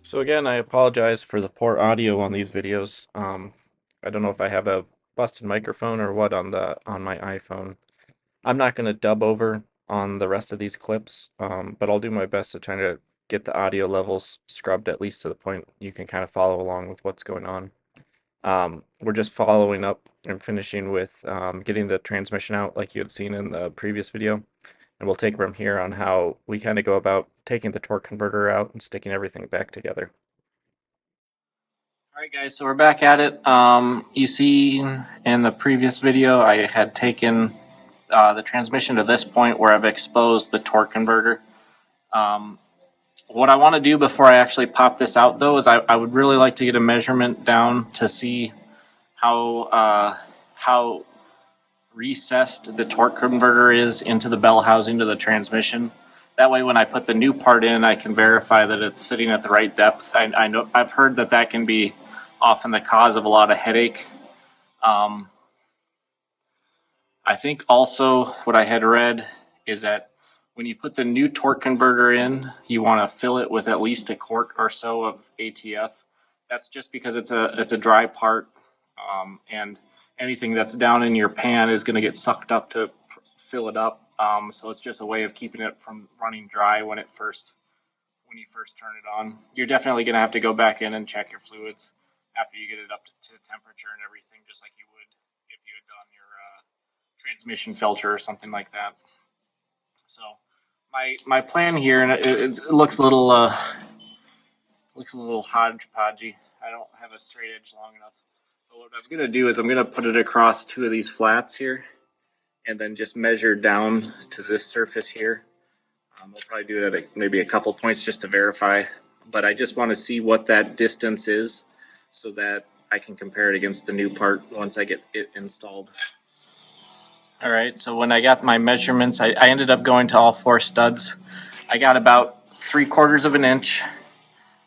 So again, I apologize for the poor audio on these videos. I don't know if I have a busted microphone or what on my iPhone. I'm not going to dub over on the rest of these clips, but I'll do my best to try to get the audio levels scrubbed at least to the point you can kind of follow along with what's going on. We're just following up and finishing with getting the transmission out like you had seen in the previous video. And we'll take from here on how we kind of go about taking the torque converter out and sticking everything back together. All right, guys, so we're back at it. You see in the previous video, I had taken the transmission to this point where I've exposed the torque converter. What I want to do before I actually pop this out, though, is I would really like to get a measurement down to see how recessed the torque converter is into the bell housing to the transmission. That way, when I put the new part in, I can verify that it's sitting at the right depth. I know I've heard that can be often the cause of a lot of headache. I think also what I had read is that when you put the new torque converter in, you want to fill it with at least a quart or so of ATF. That's just because it's a dry part, and anything that's down in your pan is going to get sucked up to fill it up. So it's just a way of keeping it from running dry when you first turn it on. You're definitely going to have to go back in and check your fluids after you get it up to temperature and everything, just like you would if you had done your transmission filter or something like that. So my plan here, and it looks a little hodgepodgey. I don't have a straight edge long enough. But what I'm going to do is I'm going to put it across two of these flats here, and then just measure down to this surface here. I'll probably do that at maybe a couple points just to verify, but I just want to see what that distance is so that I can compare it against the new part once I get it installed. All right, so when I got my measurements, I ended up going to all four studs. I got about 3/4 of an inch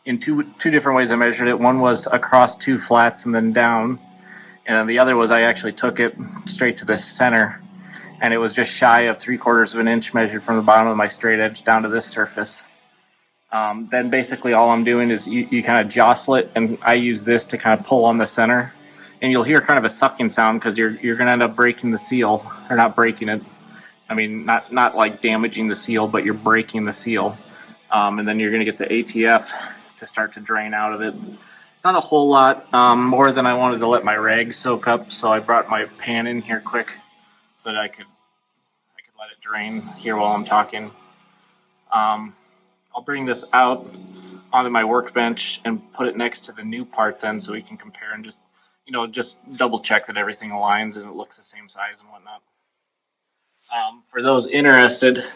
in two different ways I measured it. One was across two flats and then down, and then the other was I actually took it straight to the center, and it was just shy of 3/4 of an inch measured from the bottom of my straight edge down to this surface. Then basically all I'm doing is you kind of jostle it, and I use this to kind of pull on the center, and you'll hear kind of a sucking sound because you're going to end up breaking the seal, or not breaking it. I mean, not like damaging the seal, but you're breaking the seal, and then you're going to get the ATF to start to drain out of it. Not a whole lot, more than I wanted to let my rag soak up, so I brought my pan in here quick so that I could let it drain here while I'm talking. I'll bring this out onto my workbench and put it next to the new part then so we can compare and just double check that everything aligns and it looks the same size and whatnot. For those interested,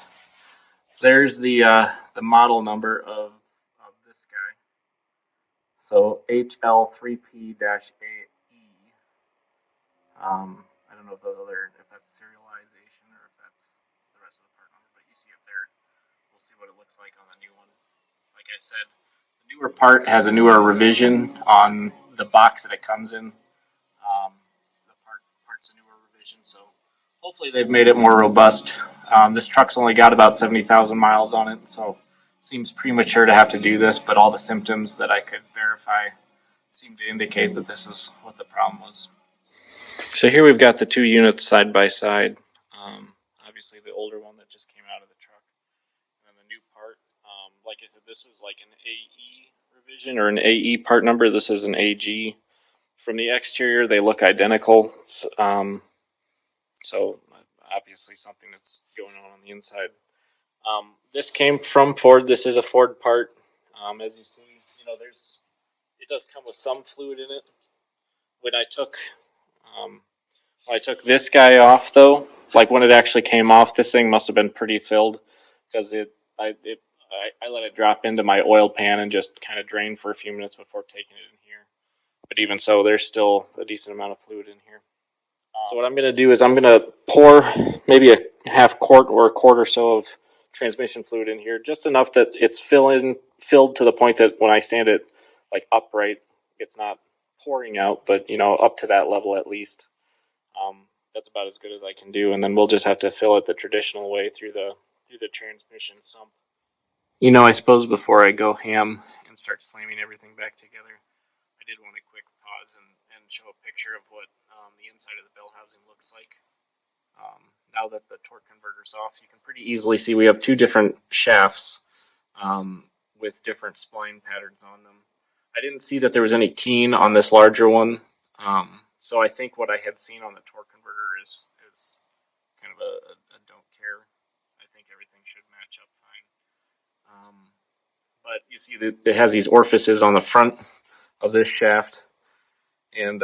there's the model number of this guy. So HL3P-AE. I don't know if that's serialization or if that's the rest of the part number, but you see it there. We'll see what it looks like on the new one. Like I said, the newer part has a newer revision on the box that it comes in. The part's a newer revision, so hopefully they've made it more robust. This truck's only got about 70,000 miles on it, so it seems premature to have to do this, but all the symptoms that I could verify seem to indicate that this is what the problem was. So here we've got the two units side by side. Obviously the older one that just came out of the truck, and then the new part. Like I said, this was like an AE revision or an AE part number. This is an AG. From the exterior, they look identical. So obviously something that's going on the inside. This came from Ford. This is a Ford part. As you see, it does come with some fluid in it. When I took this guy off, though, like when it actually came off, this thing must have been pretty filled because I let it drop into my oil pan and just kind of drain for a few minutes before taking it in here. But even so, there's still a decent amount of fluid in here. So what I'm going to do is I'm going to pour maybe a half quart or a quart or so of transmission fluid in here, just enough that it's filled to the point that when I stand it like upright, it's not pouring out, but up to that level at least. That's about as good as I can do, and then we'll just have to fill it the traditional way through the transmission sump. I suppose before I go ham and start slamming everything back together, I did want a quick pause and show a picture of what the inside of the bell housing looks like. Now that the torque converter's off, you can pretty easily see we have two different shafts with different spline patterns on them. I didn't see that there was any keen on this larger one, so I think what I had seen on the torque converter is kind of a don't care. I think everything should match up fine. But you see that it has these orifices on the front of this shaft, and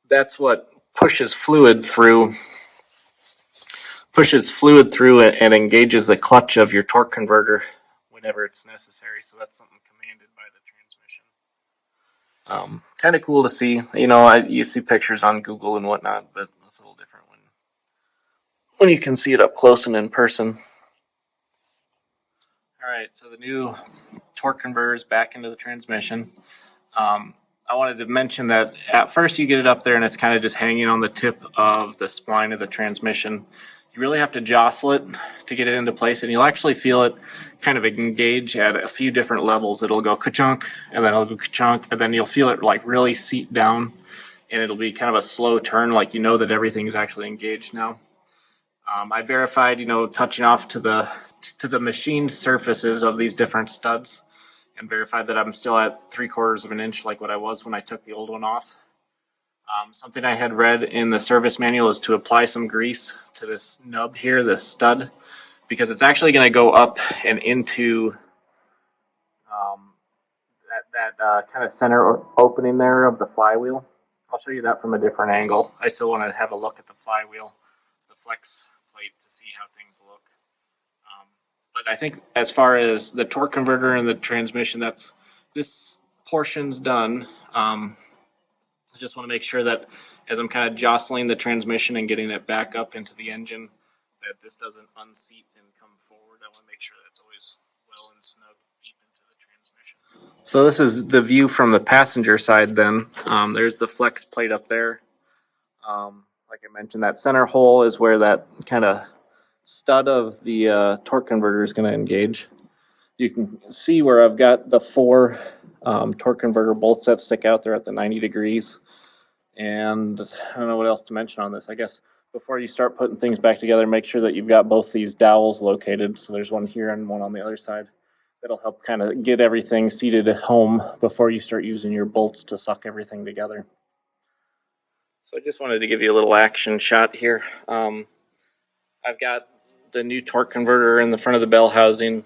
that's what pushes fluid through and engages the clutch of your torque converter whenever it's necessary. So that's something commanded by the transmission. Kind of cool to see. You see pictures on Google and whatnot, but it's a little different when you can see it up close and in person. All right, so the new torque converter is back into the transmission. I wanted to mention that at first you get it up there and it's kind of just hanging on the tip of the spline of the transmission. You really have to jostle it to get it into place, and you'll actually feel it kind of engage at a few different levels. It'll go ka-chunk, and then it'll go ka-chunk, and then you'll feel it like really seat down, and it'll be kind of a slow turn, like you know that everything's actually engaged now. I verified, touching off to the machined surfaces of these different studs, and verified that I'm still at 3/4 of an inch like what I was when I took the old one off. Something I had read in the service manual is to apply some grease to this nub here, this stud, because it's actually going to go up and into that kind of center opening there of the flywheel. I'll show you that from a different angle. I still want to have a look at the flywheel, the flex plate, to see how things look. But I think as far as the torque converter and the transmission, this portion's done. I just want to make sure that as I'm kind of jostling the transmission and getting it back up into the engine, that this doesn't unseat and come forward. I want to make sure that it's always well and snug deep into the transmission. So this is the view from the passenger side then. There's the flex plate up there. Like I mentioned, that center hole is where that kind of stud of the torque converter is going to engage. You can see where I've got the 4 torque converter bolts that stick out there at the 90 degrees. And I don't know what else to mention on this. I guess before you start putting things back together, make sure that you've got both these dowels located. So there's one here and one on the other side. That'll help kind of get everything seated at home before you start using your bolts to suck everything together. So I just wanted to give you a little action shot here. I've got the new torque converter in the front of the bell housing.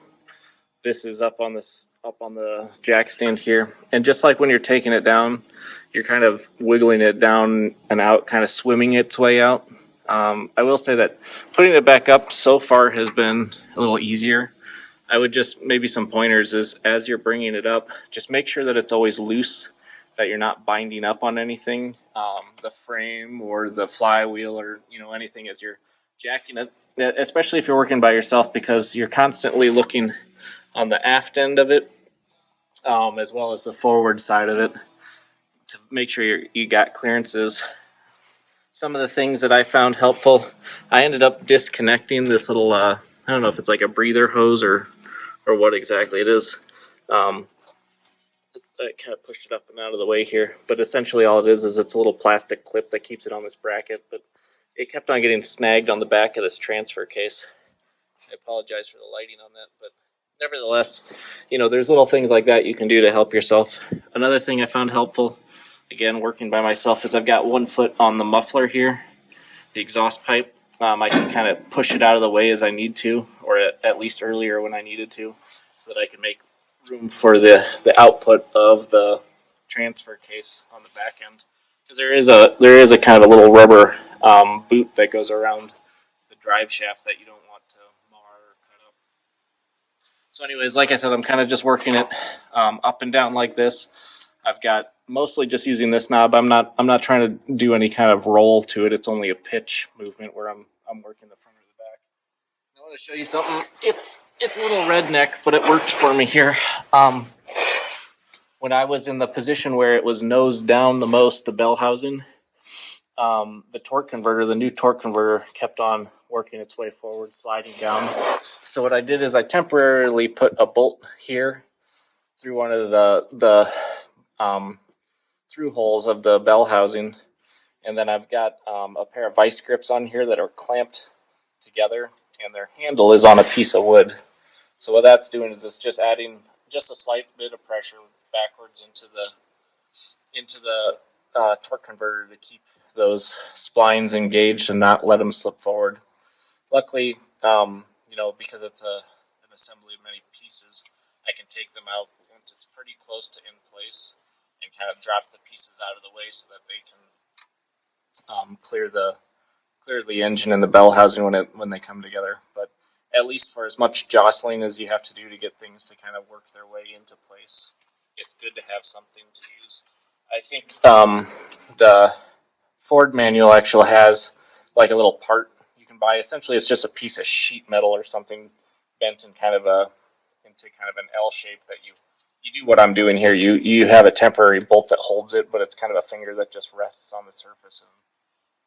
This is up on the jack stand here, and just like when you're taking it down, you're kind of wiggling it down and out, kind of swimming its way out. I will say that putting it back up so far has been a little easier. I would just, maybe some pointers is, as you're bringing it up, just make sure that it's always loose, that you're not binding up on anything, the frame or the flywheel or anything as you're jacking it, especially if you're working by yourself, because you're constantly looking on the aft end of it, as well as the forward side of it, to make sure you got clearances. Some of the things that I found helpful, I ended up disconnecting this little, I don't know if it's like a breather hose or what exactly it is. I kind of pushed it up and out of the way here, but essentially all it is it's a little plastic clip that keeps it on this bracket, but it kept on getting snagged on the back of this transfer case. I apologize for the lighting on that, but nevertheless, there's little things like that you can do to help yourself. Another thing I found helpful, again, working by myself, is I've got 1 foot on the muffler here, the exhaust pipe. I can kind of push it out of the way as I need to, or at least earlier when I needed to, so that I can make room for the output of the transfer case on the back end. Because there is a kind of a little rubber boot that goes around the drive shaft that you don't want to mar or cut up. So anyways, like I said, I'm kind of just working it up and down like this. I've got mostly just using this knob. I'm not trying to do any kind of roll to it. It's only a pitch movement where I'm working the front or the back. I want to show you something. It's a little redneck, but it worked for me here. When I was in the position where it was nose down the most, the bell housing, the new torque converter kept on working its way forward, sliding down. So what I did is I temporarily put a bolt here through one of the through holes of the bell housing, and then I've got a pair of vice grips on here that are clamped together, and their handle is on a piece of wood. So what that's doing is it's just adding just a slight bit of pressure backwards into the torque converter to keep those splines engaged and not let them slip forward. Luckily, because it's an assembly of many pieces, I can take them out once it's pretty close to in place and kind of drop the pieces out of the way so that they can clear the engine and the bell housing when they come together. But at least for as much jostling as you have to do to get things to kind of work their way into place, it's good to have something to use. I think the Ford manual actually has like a little part you can buy. Essentially, it's just a piece of sheet metal or something bent in into kind of an L shape that you do what I'm doing here. You have a temporary bolt that holds it, but it's kind of a finger that just rests on the surface and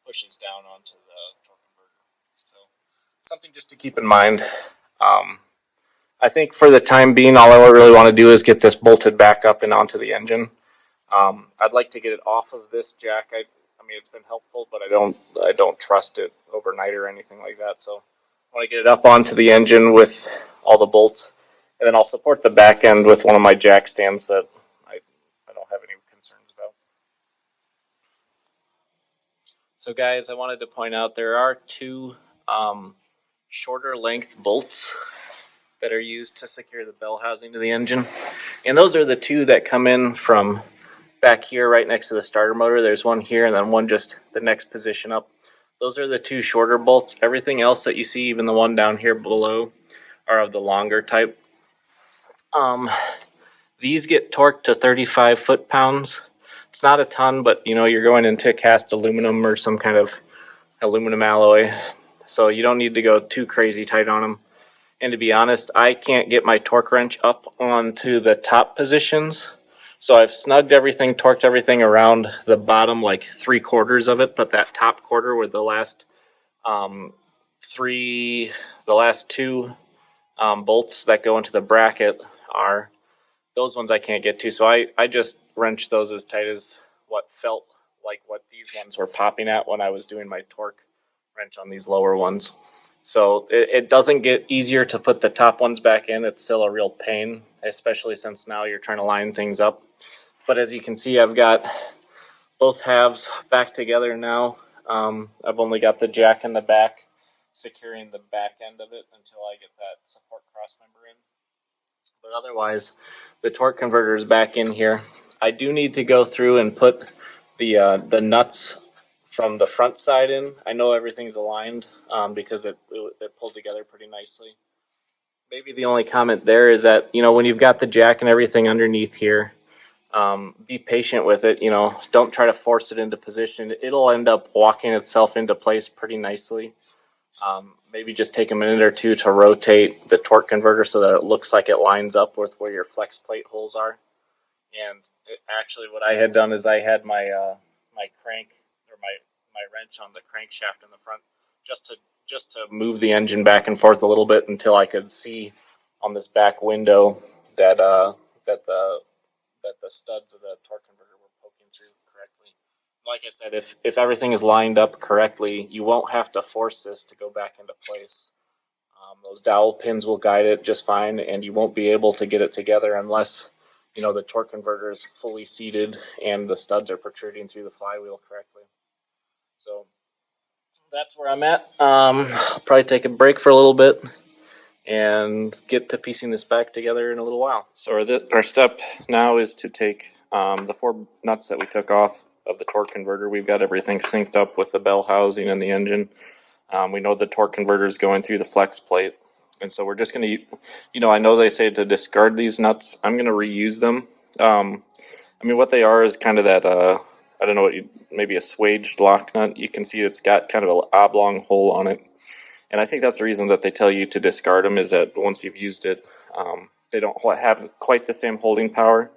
pushes down onto the torque converter. So something just to keep in mind. I think for the time being, all I really want to do is get this bolted back up and onto the engine. I'd like to get it off of this jack. I mean, it's been helpful, but I don't trust it overnight or anything like that. So I want to get it up onto the engine with all the bolts, and then I'll support the back end with one of my jack stands that I don't have any concerns about. So guys, I wanted to point out there are two shorter length bolts that are used to secure the bell housing to the engine, and those are the two that come in from back here right next to the starter motor. There's one here and then one just the next position up. Those are the two shorter bolts. Everything else that you see, even the one down here below, are of the longer type. These get torqued to 35 foot-pounds. It's not a ton, but you're going into cast aluminum or some kind of aluminum alloy, so you don't need to go too crazy tight on them. And to be honest, I can't get my torque wrench up onto the top positions. So I've snugged everything, torqued everything around the bottom, like 3/4 of it, but that top quarter where the last two bolts that go into the bracket are, those ones I can't get to. So I just wrenched those as tight as what felt like what these ones were popping at when I was doing my torque wrench on these lower ones. So it doesn't get easier to put the top ones back in. It's still a real pain, especially since now you're trying to line things up. But as you can see, I've got both halves back together now. I've only got the jack in the back, securing the back end of it until I get that support cross member in. But otherwise, the torque converter is back in here. I do need to go through and put the nuts from the front side in. I know everything's aligned because it pulled together pretty nicely. Maybe the only comment there is that, when you've got the jack and everything underneath here, be patient with it. Don't try to force it into position. It'll end up walking itself into place pretty nicely. Maybe just take a minute or two to rotate the torque converter so that it looks like it lines up with where your flex plate holes are. And actually what I had done is I had my crank or my wrench on the crankshaft in the front just to move the engine back and forth a little bit until I could see on this back window that the studs of the torque converter were poking through correctly. Like I said, if everything is lined up correctly, you won't have to force this to go back into place. Those dowel pins will guide it just fine, and you won't be able to get it together unless the torque converter is fully seated and the studs are protruding through the flywheel correctly. So that's where I'm at. I'll probably take a break for a little bit and get to piecing this back together in a little while. So our step now is to take the 4 nuts that we took off of the torque converter. We've got everything synced up with the bell housing and the engine. We know the torque converter is going through the flex plate. And so we're just going to, I know they say to discard these nuts. I'm going to reuse them. What they are is kind of that, I don't know maybe a swaged lock nut. You can see it's got kind of an oblong hole on it. And I think that's the reason that they tell you to discard them, is that once you've used it, they don't have quite the same holding power.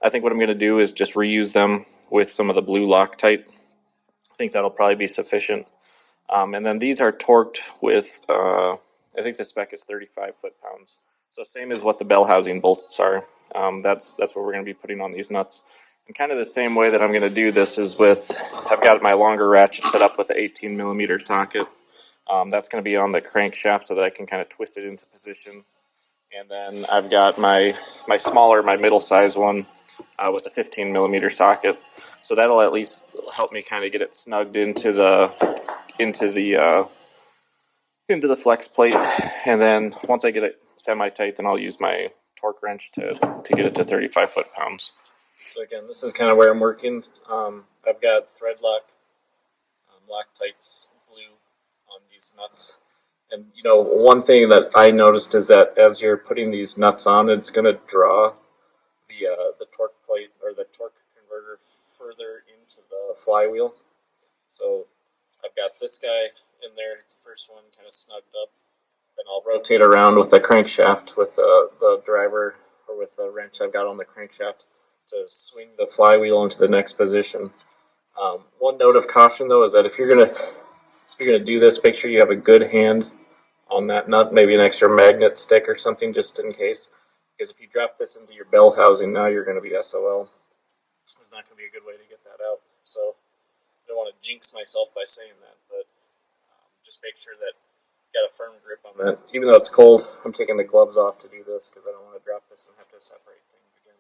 I think what I'm going to do is just reuse them with some of the blue Loctite. I think that'll probably be sufficient. And then these are torqued with, I think the spec is 35 foot-pounds. So same as what the bell housing bolts are. That's what we're going to be putting on these nuts. And kind of the same way that I'm going to do this is with, I've got my longer ratchet set up with an 18mm socket. That's going to be on the crankshaft so that I can kind of twist it into position. And then I've got my smaller, my middle size one with a 15mm socket. So that'll at least help me kind of get it snugged into the flex plate. And then once I get it semi-tight, then I'll use my torque wrench to get it to 35 foot-pounds. So again, this is kind of where I'm working. I've got thread lock, Loctite's blue on these nuts. And you know, one thing that I noticed is that as you're putting these nuts on, it's going to draw the torque plate or the torque converter further into the flywheel. So I've got this guy in there. It's the first one kind of snugged up. Then I'll rotate around with the crankshaft with the driver or with the wrench I've got on the crankshaft to swing the flywheel into the next position. One note of caution though is that if you're gonna do this, make sure you have a good hand on that nut, maybe an extra magnet stick or something just in case. Because if you drop this into your bell housing, now you're going to be SOL. It's not going to be a good way to get that out. So I don't want to jinx myself by saying that, but just make sure that you got a firm grip on that. Even though it's cold, I'm taking the gloves off to do this because I don't want to drop this and have to separate things again.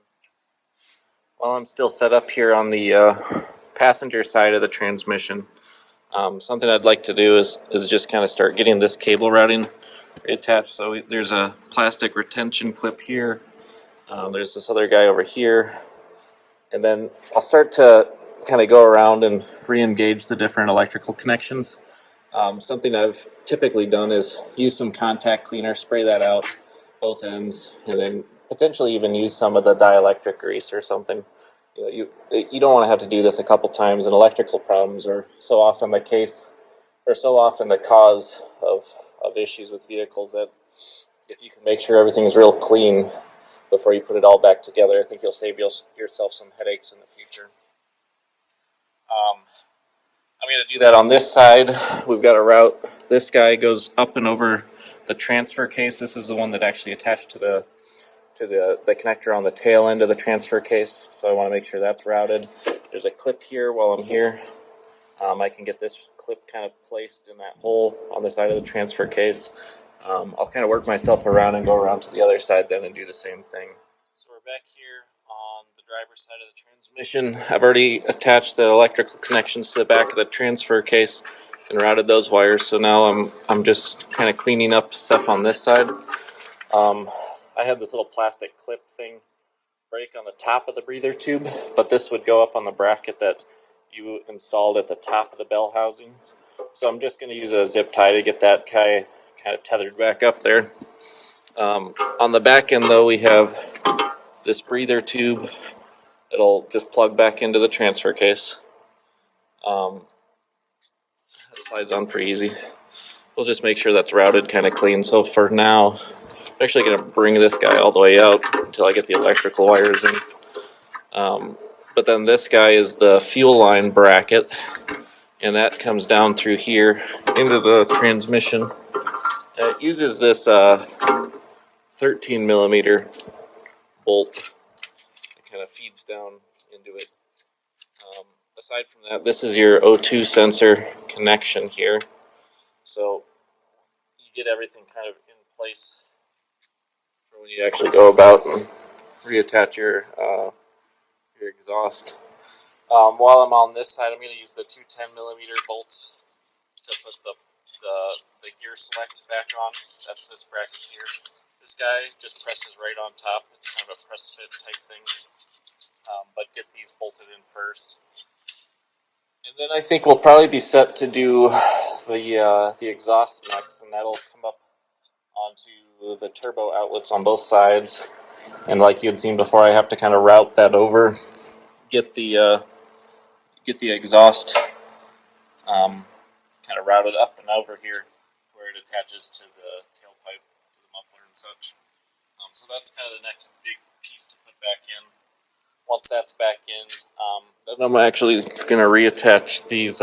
While I'm still set up here on the passenger side of the transmission, something I'd like to do is just kind of start getting this cable routing attached. So there's a plastic retention clip here. There's this other guy over here. And then I'll start to kind of go around and re-engage the different electrical connections. Something I've typically done is use some contact cleaner, spray that out both ends, and then potentially even use some of the dielectric grease or something. You don't want to have to do this a couple times, and electrical problems are so often the case, or so often the cause of issues with vehicles, that if you can make sure everything is real clean before you put it all back together, I think you'll save yourself some headaches in the future. I'm going to do that on this side. We've got a route. This guy goes up and over the transfer case. This is the one that actually attached to the connector on the tail end of the transfer case. So I want to make sure that's routed. There's a clip here while I'm here. I can get this clip kind of placed in that hole on the side of the transfer case. I'll kind of work myself around and go around to the other side then and do the same thing. So we're back here on the driver's side of the transmission. I've already attached the electrical connections to the back of the transfer case and routed those wires. So now I'm just kind of cleaning up stuff on this side. I had this little plastic clip thing break on the top of the breather tube, but this would go up on the bracket that you installed at the top of the bell housing. So I'm just going to use a zip tie to get that kind of tethered back up there. On the back end though, we have this breather tube. It'll just plug back into the transfer case. That slides on pretty easy. We'll just make sure that's routed kind of clean. So for now, I'm actually going to bring this guy all the way out until I get the electrical wires in. But then this guy is the fuel line bracket, and that comes down through here into the transmission. It uses this 13mm bolt that kind of feeds down into it. Aside from that, this is your O2 sensor connection here. So you get everything kind of in place for when you actually go about and reattach your exhaust. While I'm on this side, I'm going to use the two 10mm bolts to put the gear select back on. That's this bracket here. This guy just presses right on top. It's kind of a press fit type thing. But get these bolted in first. And then I think we'll probably be set to do the exhaust next, and that'll come up onto the turbo outlets on both sides. And like you had seen before, I have to kind of route that over, get the exhaust kind of routed up and over here where it attaches to the tailpipe, to the muffler and such. So that's kind of the next big piece to put back in. Once that's back in, then I'm actually going to reattach these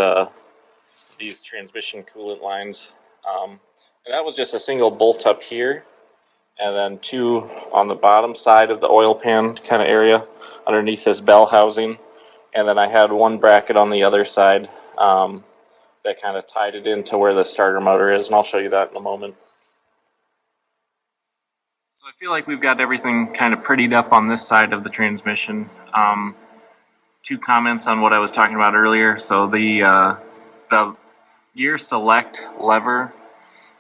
transmission coolant lines. And that was just a single bolt up here. and then 2 on the bottom side of the oil pan kind of area underneath this bell housing, and then I had 1 bracket on the other side that kind of tied it into where the starter motor is, and I'll show you that in a moment. So I feel like we've got everything kind of prettied up on this side of the transmission. 2 comments on what I was talking about earlier. So the gear select lever,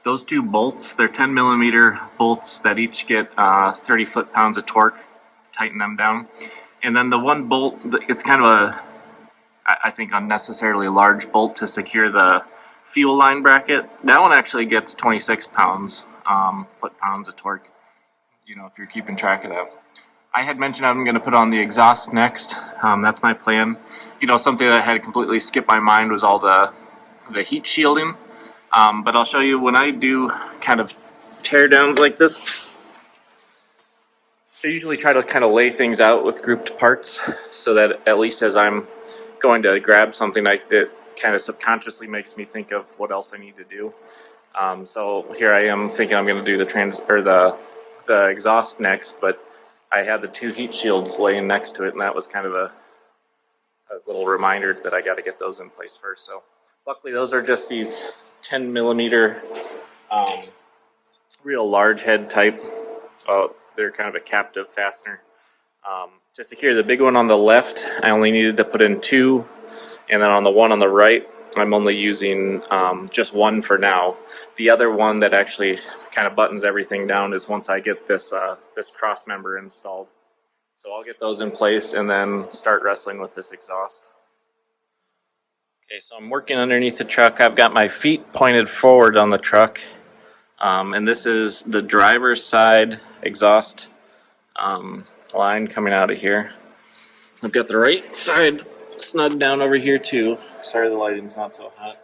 those 2 bolts, they're 10 millimeter bolts that each get 30 foot-pounds of torque to tighten them down. And then the 1 bolt, it's kind of a, I think, unnecessarily large bolt to secure the fuel line bracket. That one actually gets 26 pounds, foot-pounds of torque, you know, if you're keeping track of that. I had mentioned I'm going to put on the exhaust next. That's my plan. You know, something that had completely skipped my mind was all the heat shielding. But I'll show you when I do kind of tear downs like this. I usually try to kind of lay things out with grouped parts so that at least as I'm going to grab something, it kind of subconsciously makes me think of what else I need to do. So here I am thinking I'm going to do the exhaust next, but I had the 2 heat shields laying next to it, and that was kind of a little reminder that I got to get those in place first. So luckily those are just these 10 millimeter real large head type. They're kind of a captive fastener. To secure the big one on the left, I only needed to put in 2, and then on the one on the right, I'm only using just 1 for now. The other one that actually kind of buttons everything down is once I get this cross member installed. So I'll get those in place and then start wrestling with this exhaust. Okay, so I'm working underneath the truck. I've got my feet pointed forward on the truck, and this is the driver's side exhaust line coming out of here. I've got the right side snug down over here too. Sorry the lighting's not so hot.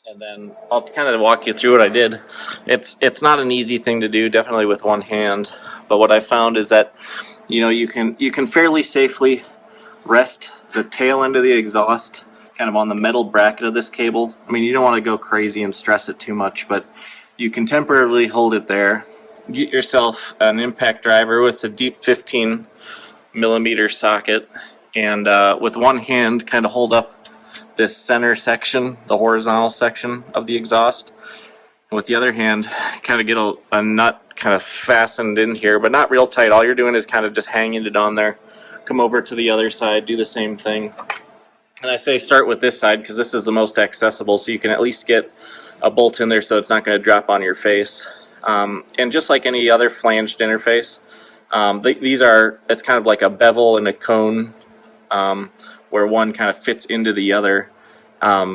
And then I'll kind of walk you through what I did. It's not an easy thing to do, definitely with one hand. But what I found is that, you know, you can fairly safely rest the tail end of the exhaust kind of on the metal bracket of this cable. I mean, you don't want to go crazy and stress it too much, but you can temporarily hold it there. Get yourself an impact driver with a deep 15 millimeter socket, and with one hand kind of hold up this center section, the horizontal section of the exhaust, and with the other hand kind of get a nut kind of fastened in here, but not real tight. All you're doing is kind of just hanging it on there. Come over to the other side, do the same thing. And I say start with this side because this is the most accessible, so you can at least get a bolt in there so it's not going to drop on your face. And just like any other flanged interface, it's kind of like a bevel and a cone, where one kind of fits into the other.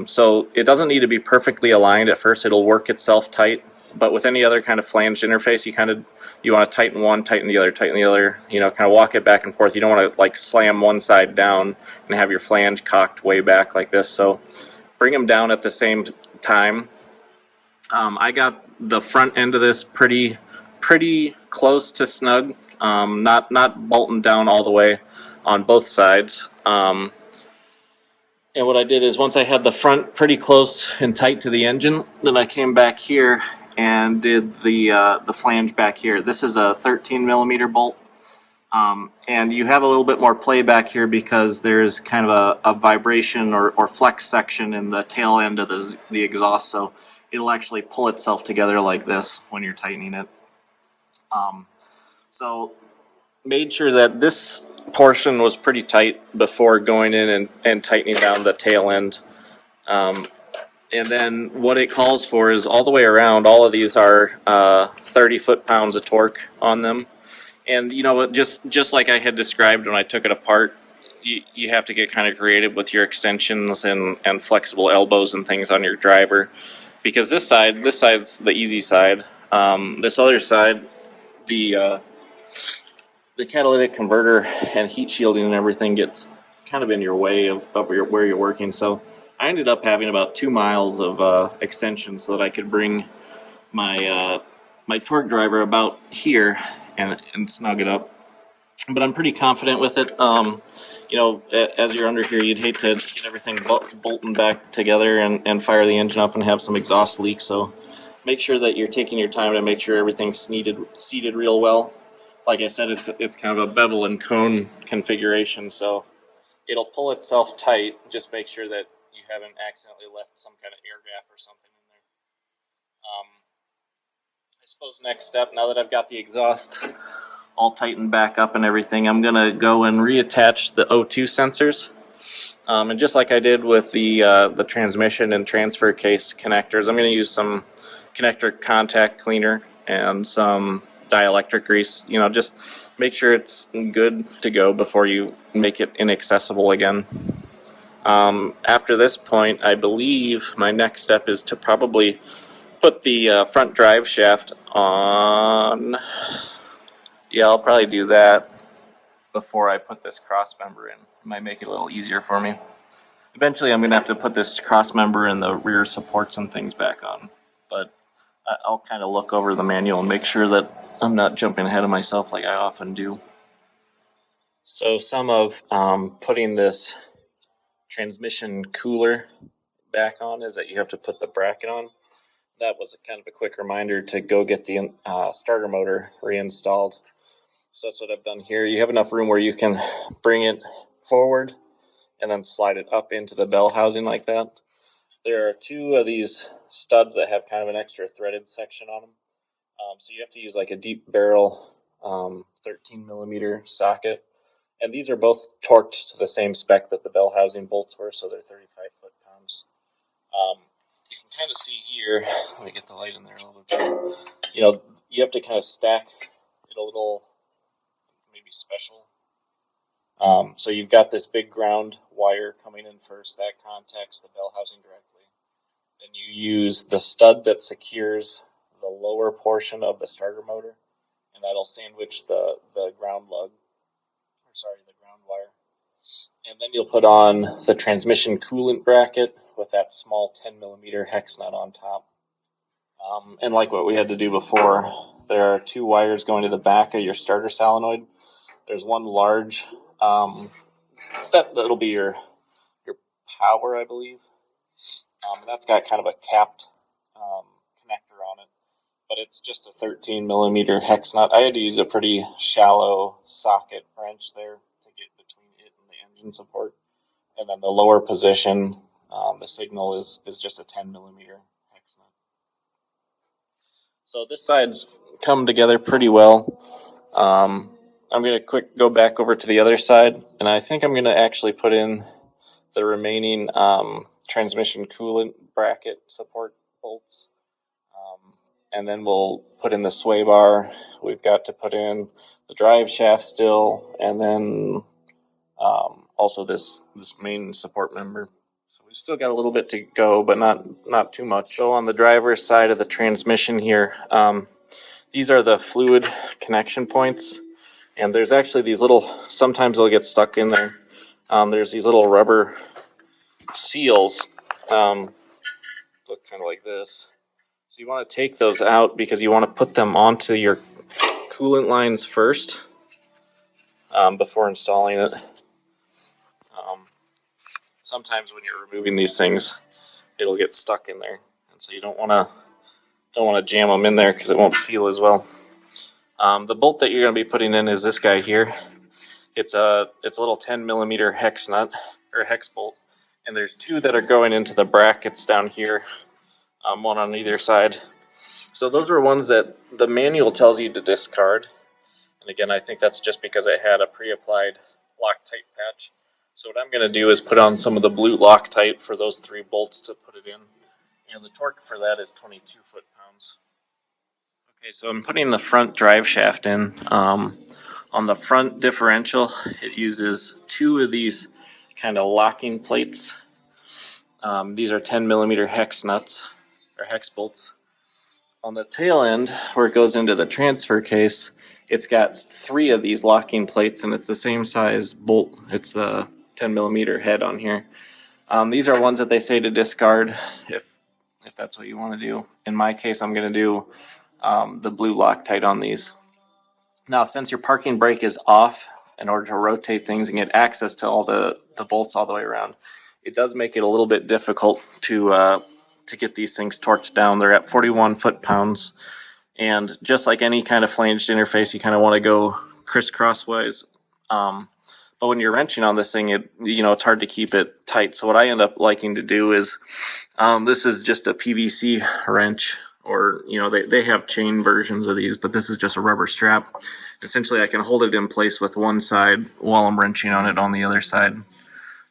So it doesn't need to be perfectly aligned at first. It'll work itself tight. But with any other kind of flanged interface, you want to tighten one, tighten the other, you know, kind of walk it back and forth. You don't want to like slam one side down and have your flange cocked way back like this. So bring them down at the same time. I got the front end of this pretty close to snug, not bolting down all the way on both sides. And what I did is once I had the front pretty close and tight to the engine, then I came back here and did the flange back here. This is a 13 millimeter bolt, and you have a little bit more play back here because there's kind of a vibration or flex section in the tail end of the exhaust, so it'll actually pull itself together like this when you're tightening it. So made sure that this portion was pretty tight before going in and tightening down the tail end. And then what it calls for is all the way around, all of these are 30 foot-pounds of torque on them. And you know what, just like I had described when I took it apart, you have to get kind of creative with your extensions and flexible elbows and things on your driver. Because this side's the easy side. This other side, the catalytic converter and heat shielding and everything gets kind of in your way of where you're working. So I ended up having about 2 miles of extension so that I could bring my my torque driver about here and snug it up. But I'm pretty confident with it. You know, as you're under here, you'd hate to get everything bolting back together and fire the engine up and have some exhaust leak. So make sure that you're taking your time to make sure everything's seated real well. Like I said, it's kind of a bevel and cone configuration, so it'll pull itself tight. Just make sure that you haven't accidentally left some kind of air gap or something in there. I suppose next step, now that I've got the exhaust all tightened back up and everything, I'm gonna go and reattach the O2 sensors. And just like I did with the transmission and transfer case connectors, I'm going to use some connector contact cleaner and some dielectric grease. You know, just make sure it's good to go before you make it inaccessible again. After this point, I believe my next step is to probably put the front drive shaft on. Yeah, I'll probably do that before I put this cross member in. It might make it a little easier for me. Eventually, I'm going to have to put this cross member and the rear supports and things back on. But I'll kind of look over the manual and make sure that I'm not jumping ahead of myself like I often do. So some of putting this transmission cooler back on is that you have to put the bracket on. That was kind of a quick reminder to go get the starter motor reinstalled. So that's what I've done here. You have enough room where you can bring it forward and then slide it up into the bell housing like that. There are two of these studs that have kind of an extra threaded section on them. So you have to use like a deep barrel 13 millimeter socket. And these are both torqued to the same spec that the bell housing bolts were, so they're 35 foot-pounds. You can kind of see here, let me get the light in there a little bit better. You know, you have to kind of stack it a little, maybe special. So you've got this big ground wire coming in first, that contacts the bell housing directly. Then you use the stud that secures the lower portion of the starter motor, and that'll sandwich the ground lug, the ground wire. And then you'll put on the transmission coolant bracket with that small 10 millimeter hex nut on top. And like what we had to do before, there are two wires going to the back of your starter solenoid. There's one large, that'll be your power, I believe. That's got kind of a capped connector on it, but it's just a 13 millimeter hex nut. I had to use a pretty shallow socket wrench there to get between it and the engine support. And then the lower position, the signal is just a 10 millimeter hex nut. So this side's come together pretty well. I'm going to go back over to the other side, and I think I'm going to actually put in the remaining transmission coolant bracket support bolts. And then we'll put in the sway bar. We've got to put in the drive shaft still, and then also this main support member. So we've still got a little bit to go, but not too much. So on the driver's side of the transmission here, these are the fluid connection points. And there's actually these little, sometimes they'll get stuck in there. There's these little rubber seals, look kind of like this. So you want to take those out because you want to put them onto your coolant lines first before installing it. Sometimes when you're removing these things, it'll get stuck in there, and so you don't want to jam them in there because it won't seal as well. The bolt that you're going to be putting in is this guy here. It's a little 10 millimeter hex nut or hex bolt, and there's two that are going into the brackets down here, one on either side. So those are ones that the manual tells you to discard. And again, I think that's just because it had a pre-applied Loctite patch. So what I'm going to do is put on some of the blue Loctite for those three bolts to put it in. And the torque for that is 22 foot-pounds. Okay, so I'm putting the front drive shaft in. On the front differential, it uses two of these kind of locking plates. These are 10 millimeter hex nuts, or hex bolts. On the tail end, where it goes into the transfer case, it's got three of these locking plates, and it's the same size bolt. It's a 10 millimeter head on here. These are ones that they say to discard if that's what you want to do. In my case, I'm going to do the blue Loctite on these. Now, since your parking brake is off, in order to rotate things and get access to all the bolts all the way around, it does make it a little bit difficult to to get these things torqued down. They're at 41 foot-pounds. And just like any kind of flanged interface, you kind of want to go crisscrosswise. But when you're wrenching on this thing, it's hard to keep it tight. So what I end up liking to do is, this is just a PVC wrench, or they have chain versions of these, but this is just a rubber strap. Essentially, I can hold it in place with one side while I'm wrenching on it on the other side.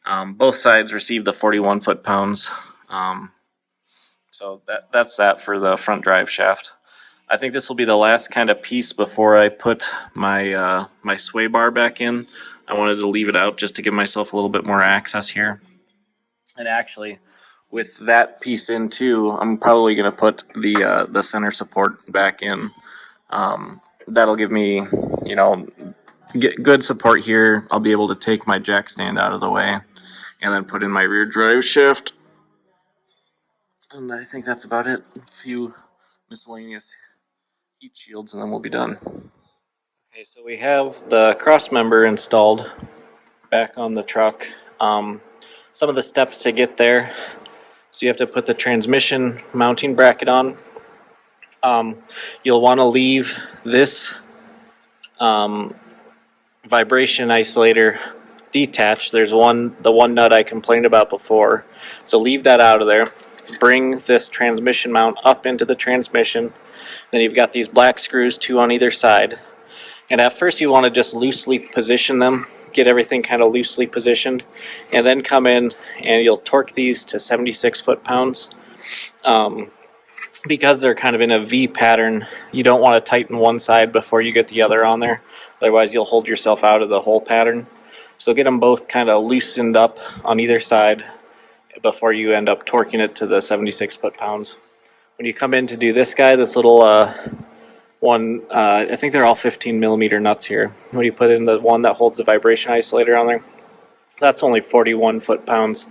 Both sides receive the 41 foot-pounds. So that's that for the front drive shaft. I think this will be the last kind of piece before I put my my sway bar back in. I wanted to leave it out just to give myself a little bit more access here. And actually, with that piece in too, I'm probably going to put the center support back in. That'll give me, get good support here. I'll be able to take my jack stand out of the way and then put in my rear drive shaft. And I think that's about it. A few miscellaneous heat shields and then we'll be done. Okay, so we have the cross member installed back on the truck. Some of the steps to get there. So you have to put the transmission mounting bracket on. You'll want to leave this vibration isolator detached. There's the one nut I complained about before. So leave that out of there. Bring this transmission mount up into the transmission. Then you've got these black screws, 2 on either side. And at first you want to just loosely position them, get everything kind of loosely positioned, and then come in and you'll torque these to 76 foot-pounds. Because they're kind of in a V pattern, you don't want to tighten one side before you get the other on there. Otherwise you'll hold yourself out of the whole pattern. So get them both kind of loosened up on either side before you end up torquing it to the 76 foot-pounds. When you come in to do this guy, this little one, I think they're all 15 millimeter nuts here. When you put in the one that holds the vibration isolator on there, that's only 41 foot-pounds,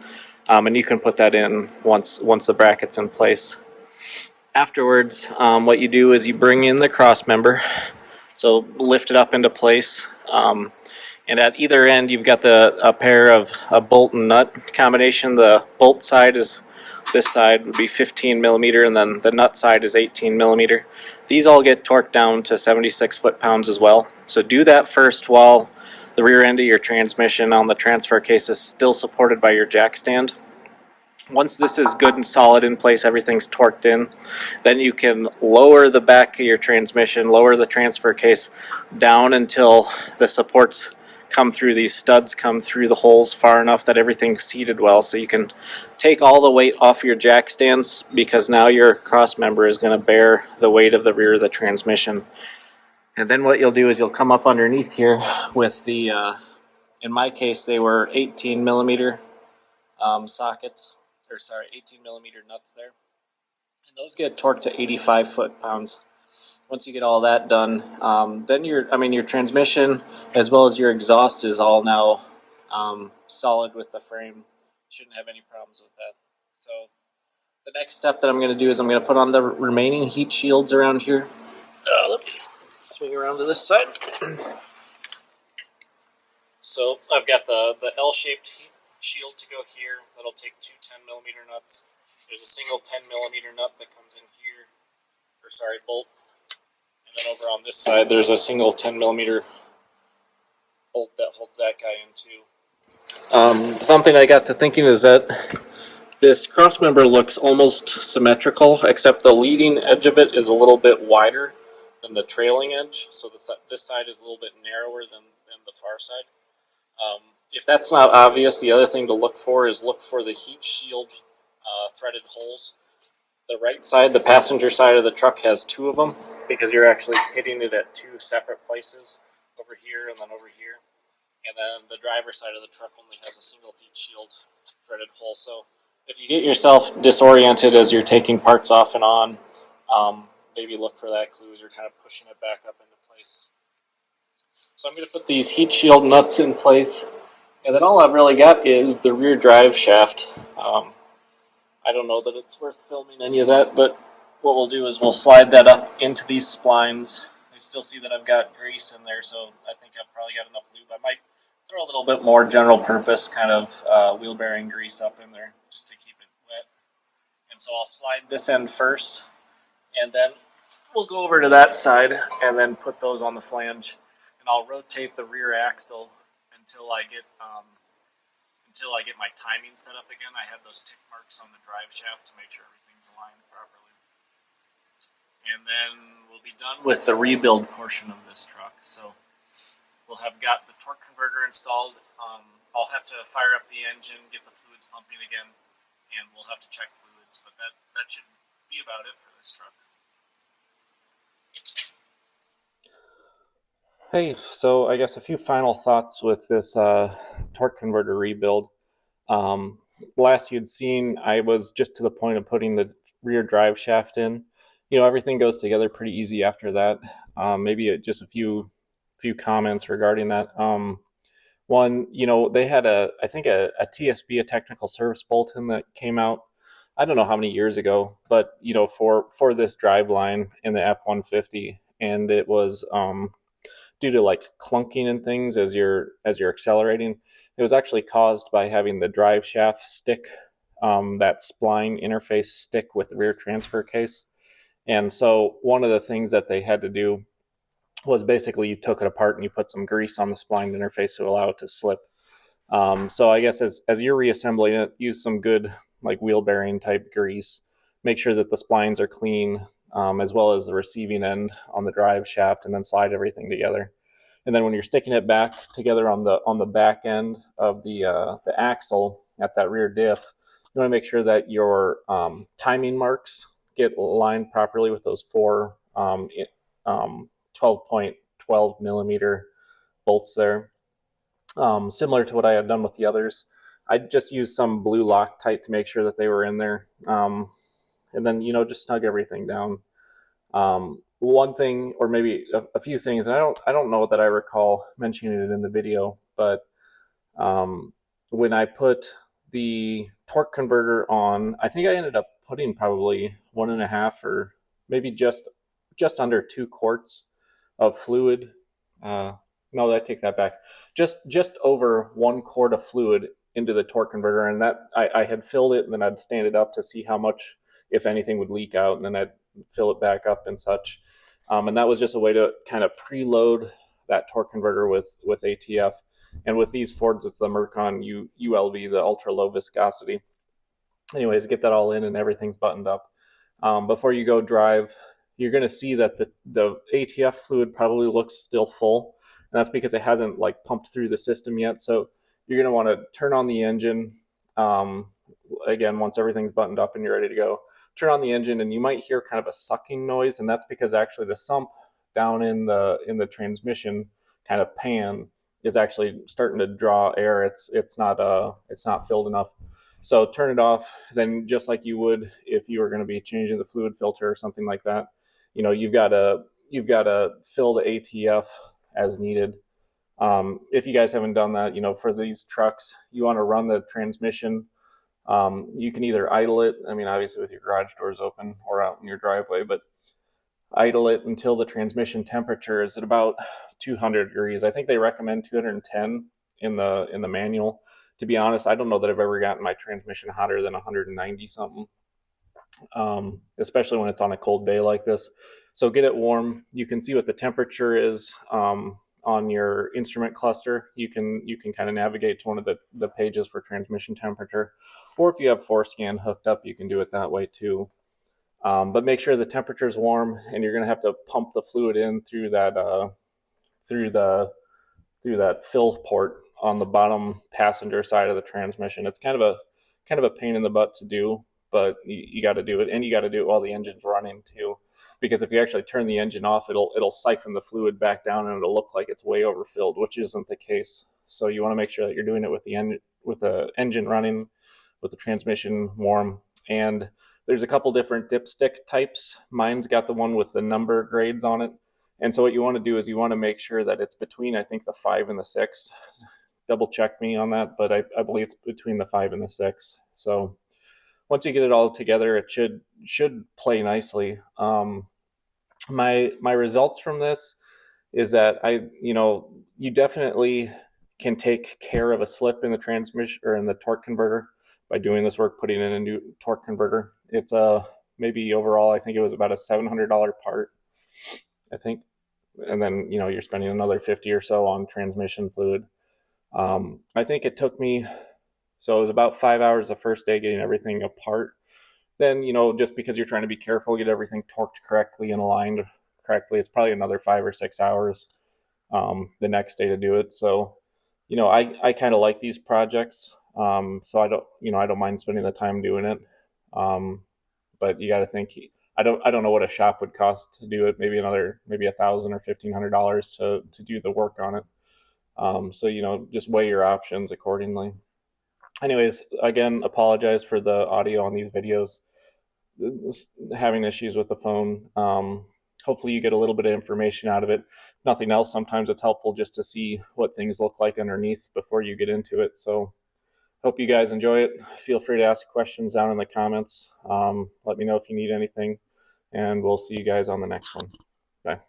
and you can put that in once the bracket's in place. Afterwards, what you do is you bring in the cross member, so lift it up into place, and at either end you've got a pair of a bolt and nut combination. The bolt side is, this side would be 15 millimeter, and then the nut side is 18 millimeter. These all get torqued down to 76 foot-pounds as well. So do that first while the rear end of your transmission on the transfer case is still supported by your jack stand. Once this is good and solid in place, everything's torqued in, then you can lower the back of your transmission, lower the transfer case down until the supports come through, these studs come through the holes far enough that everything's seated well, so you can take all the weight off your jack stands, because now your cross member is going to bear the weight of the rear of the transmission. And then what you'll do is you'll come up underneath here with the, in my case they were 18 millimeter sockets, or sorry, 18 millimeter nuts there, and those get torqued to 85 foot-pounds. Once you get all that done, then your transmission as well as your exhaust is all now solid with the frame. Shouldn't have any problems with that. So the next step that I'm going to do is I'm going to put on the remaining heat shields around here. Let me swing around to this side. So I've got the L-shaped heat shield to go here. That'll take 2 10 millimeter nuts. There's a single 10 millimeter nut that comes in here, or sorry, bolt. And then over on this side, there's a single 10 millimeter bolt that holds that guy in too. Something I got to thinking is that this cross member looks almost symmetrical, except the leading edge of it is a little bit wider than the trailing edge. So this side is a little bit narrower than the far side. If that's not obvious, the other thing to look for is look for the heat shield threaded holes. The right side, the passenger side of the truck, has 2 of them, because you're actually hitting it at 2 separate places, over here and then over here. And then the driver's side of the truck only has a single heat shield threaded hole. So if you get yourself disoriented as you're taking parts off and on, maybe look for that clue as you're kind of pushing it back up into place. So I'm going to put these heat shield nuts in place, and then all I've really got is the rear drive shaft. I don't know that it's worth filming any of that, but what we'll do is we'll slide that up into these splines. I still see that I've got grease in there, so I think I've probably got enough lube. I might throw a little bit more general purpose kind of wheel bearing grease up in there just to keep it wet and And so I'll slide this end first, and then we'll go over to that side and then put those on the flange. And I'll rotate the rear axle until I get my timing set up again. I have those tick marks on the drive shaft to make sure everything's aligned properly. And then we'll be done with the rebuild portion of this truck. So we'll have got the torque converter installed. I'll have to fire up the engine, get the fluids pumping again, and we'll have to check fluids. But that should be about it for this truck. Hey, so I guess a few final thoughts with this torque converter rebuild. Last you'd seen, I was just to the point of putting the rear drive shaft in. Everything goes together pretty easy after that. Maybe just a few comments regarding that. One, they had I think a TSB, a technical service bulletin that came out. I don't know how many years ago, but for this drive line in the F-150, and it was due to like clunking and things as you're accelerating. It was actually caused by having the drive shaft stick, that spline interface stick with the rear transfer case. And so one of the things that they had to do was basically you took it apart and you put some grease on the spline interface to allow it to slip. So I guess as you're reassembling it, use some good like wheel bearing type grease. Make sure that the splines are clean, as well as the receiving end on the drive shaft, and then slide everything together. And then when you're sticking it back together on the back end of the axle at that rear diff, you want to make sure that your timing marks get aligned properly with those four 12.12 millimeter bolts there. Similar to what I had done with the others, I just used some blue Loctite to make sure that they were in there, and then just snug everything down. One thing, or maybe a few things, and I don't know that I recall mentioning it in the video, but when I put the torque converter on, I think I ended up putting probably 1.5 or maybe just under 2 quarts of fluid. No, I take that back. Just over 1 quart of fluid into the torque converter, and that I had filled it, and then I'd stand it up to see how much, if anything, would leak out, and then I'd fill it back up and such. And that was just a way to kind of preload that torque converter with ATF. And with these Fords, it's the Mercon ULV, the ultra low viscosity. Anyways, get that all in and everything's buttoned up. Before you go drive, you're going to see that the ATF fluid probably looks still full. And that's because it hasn't like pumped through the system yet. So you're going to want to turn on the engine. Again, once everything's buttoned up and you're ready to go, turn on the engine, and you might hear kind of a sucking noise, and that's because actually the sump down in the transmission kind of pan is actually starting to draw air. It's not filled enough. So turn it off. Then just like you would if you were going to be changing the fluid filter or something like that, you've got to fill the ATF as needed. If you guys haven't done that, for these trucks, you want to run the transmission. You can either idle it, obviously with your garage doors open or out in your driveway, but idle it until the transmission temperature is at about 200 degrees. I think they recommend 210 in the manual. To be honest, I don't know that I've ever gotten my transmission hotter than 190 something, especially when it's on a cold day like this. So get it warm. You can see what the temperature is on your instrument cluster. You can kind of navigate to one of the pages for transmission temperature, or if you have Forescan hooked up, you can do it that way too. But make sure the temperature is warm, and you're going to have to pump the fluid in through that fill port on the bottom passenger side of the transmission. It's kind of a pain in the butt to do, but you got to do it, and you got to do it while the engine's running too, because if you actually turn the engine off, it'll siphon the fluid back down, and it'll look like it's way overfilled, which isn't the case. So you want to make sure that you're doing it with the engine running, with the transmission warm. And there's a couple different dipstick types. Mine's got the one with the number grades on it. And so what you want to do is you want to make sure that it's between, I think, the 5 and the 6. Double check me on that, but I believe it's between the 5 and the 6. So once you get it all together, it should play nicely. My results from this is that you definitely can take care of a slip in the transmission or in the torque converter by doing this work, putting in a new torque converter. It's maybe overall, I think it was about a $700 part, I think. And then, you know, you're spending another 50 or so on transmission fluid. I think it took me, so it was about 5 hours the first day getting everything apart. Then, you know, just because you're trying to be careful, get everything torqued correctly and aligned correctly, it's probably another 5 or 6 hours the next day to do it. So, you know, I kind of like these projects. So I don't mind spending the time doing it. Um, but you got to think, I don't know what a shop would cost to do it. Maybe 1,000 or $1,500 to do the work on it. So, you know, just weigh your options accordingly. Anyways, again, apologize for the audio on these videos, having issues with the phone. Hopefully you get a little bit of information out of it. Nothing else, sometimes it's helpful just to see what things look like underneath before you get into it. So hope you guys enjoy it. Feel free to ask questions down in the comments. Let me know if you need anything, and we'll see you guys on the next one. Bye.